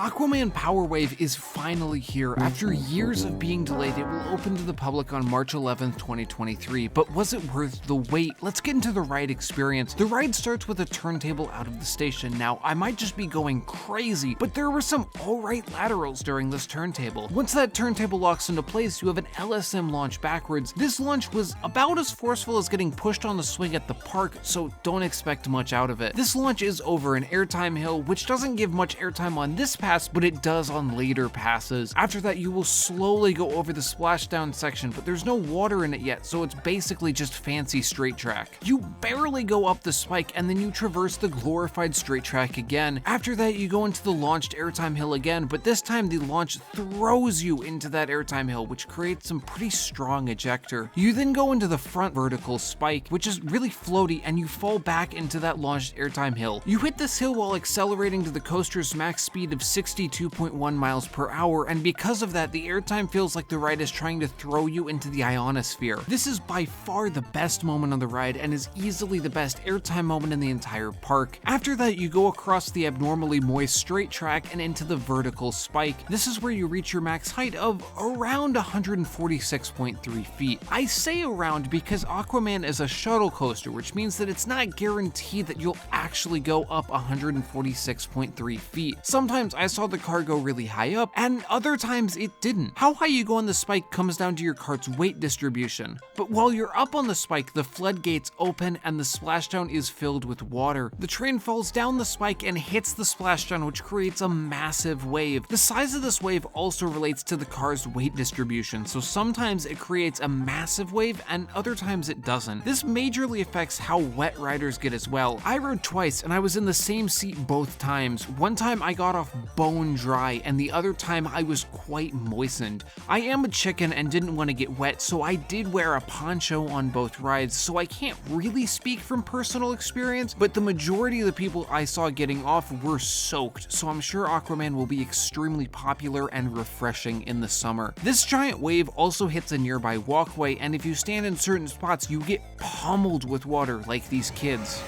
Aquaman Power Wave is finally here. After years of being delayed, it will open to the public on March 11th, 2023. But was it worth the wait? Let's get into the ride experience. The ride starts with a turntable out of the station. Now, I might just be going crazy, but there were some alright laterals during this turntable. Once that turntable locks into place, you have an LSM launch backwards. This launch was about as forceful as getting pushed on the swing at the park, so don't expect much out of it. This launch is over an airtime hill, which doesn't give much airtime on this pass, but it does on later passes. After that, you will slowly go over the splashdown section, but there's no water in it yet, so it's basically just fancy straight track. You barely go up the spike, and then you traverse the glorified straight track again. After that, you go into the launched airtime hill again, but this time the launch throws you into that airtime hill, which creates some pretty strong ejector. You then go into the front vertical spike, which is really floaty, and you fall back into that launched airtime hill. You hit this hill while accelerating to the coaster's max speed of 62.1 miles per hour, and because of that, the airtime feels like the ride is trying to throw you into the ionosphere. This is by far the best moment on the ride and is easily the best airtime moment in the entire park. After that, you go across the abnormally moist straight track and into the vertical spike. This is where you reach your max height of around 146.3 feet. I say around because Aquaman is a shuttle coaster, which means that it's not guaranteed that you'll actually go up 146.3 feet. Sometimes I saw the car go really high up, and other times it didn't. How high you go on the spike comes down to your cart's weight distribution. But while you're up on the spike, the floodgates open and the splashdown is filled with water. The train falls down the spike and hits the splashdown, which creates a massive wave. The size of this wave also relates to the car's weight distribution, so sometimes it creates a massive wave and other times it doesn't. This majorly affects how wet riders get as well. I rode twice and I was in the same seat both times. One time I got off bone dry and the other time I was quite moistened. I am a chicken and didn't want to get wet, so I did wear a poncho on both rides, so I can't really speak from personal experience, but the majority of the people I saw getting off were soaked, so I'm sure Aquaman will be extremely popular and refreshing in the summer. This giant wave also hits a nearby walkway, and if you stand in certain spots, you get pummeled with water like these kids.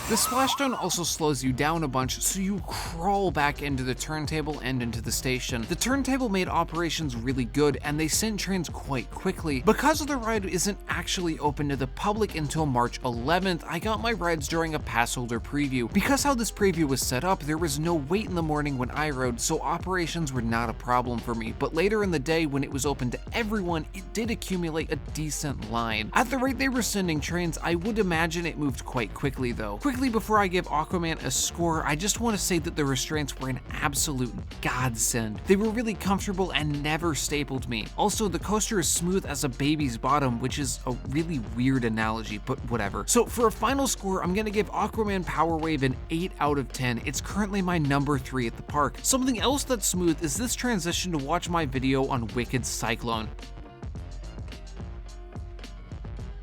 The splashdown also slows you down a bunch, so you crawl back into the turntable and into the station. The turntable made operations really good, and they sent trains quite quickly. Because the ride isn't actually open to the public until March 11th, I got my rides during a pass holder preview. Because how this preview was set up, there was no wait in the morning when I rode, so operations were not a problem for me. But later in the day, when it was open to everyone, it did accumulate a decent line. At the rate they were sending trains, I would imagine it moved quite quickly though. Before I give Aquaman a score, I just want to say that the restraints were an absolute godsend. They were really comfortable and never stapled me. Also, the coaster is smooth as a baby's bottom, which is a really weird analogy, but whatever. So for a final score, I'm gonna give Aquaman Power Wave an 8 out of 10. It's currently my number 3 at the park. Something else that's smooth is this transition to watch my video on Wicked Cyclone.